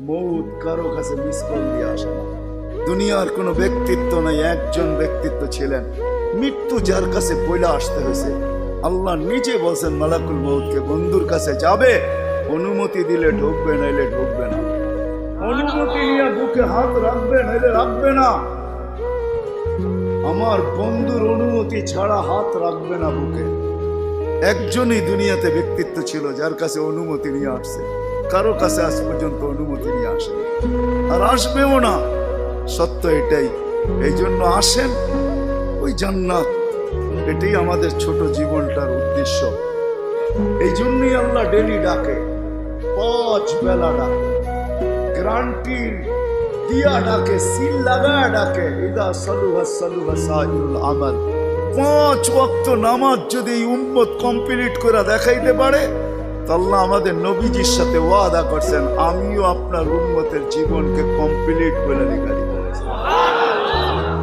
মৌত কারো কাছে মিস কল দিয়ে আসে না। দুনিয়ার কোনো ব্যক্তিত্ব নাই, একজন ব্যক্তিত্ব ছিলেন, মৃত্যু যার কাছে বইলা আসতে হয়েছে। আল্লাহ নিজে বলছেন মালাকুল মৌতকে, বন্ধুর কাছে যাবে, অনুমতি দিলে ঢুকবে, নাইলে ঢুকবে না। অনুমতি নিয়ে বুকে হাত রাখবে, নাইলে রাখবে না। আমার বন্ধুর অনুমতি ছাড়া হাত রাখবে না বুকে। একজনই দুনিয়াতে ব্যক্তিত্ব ছিল যার কাছে অনুমতি নিয়ে আসছে, কারো কাছে আজ পর্যন্ত অনুমতি নিয়ে আসে আর আসবেও না। সত্য এটাই। এই জন্য আসেন, ওই জান্নাত, এটাই আমাদের ছোট জীবনটার উদ্দেশ্য। এই জন্যই আল্লাহ ডেলি ডাকে, 5 বেলা ডাকে, গ্যারান্টি দিয়া ডাকে, সিল লাগা ডাকে। ইদা সালুহা সালুহা সাইরুল আমাল। 5 ওয়াক্ত নামাজ যদি উম্মত কমপ্লিট করে দেখাইতে পারে, তো আল্লাহ আমাদের নবীজির সাথে ওয়াদা করছেন, আমিও আপনার উম্মতের জীবনকে কমপ্লিট করে লিখে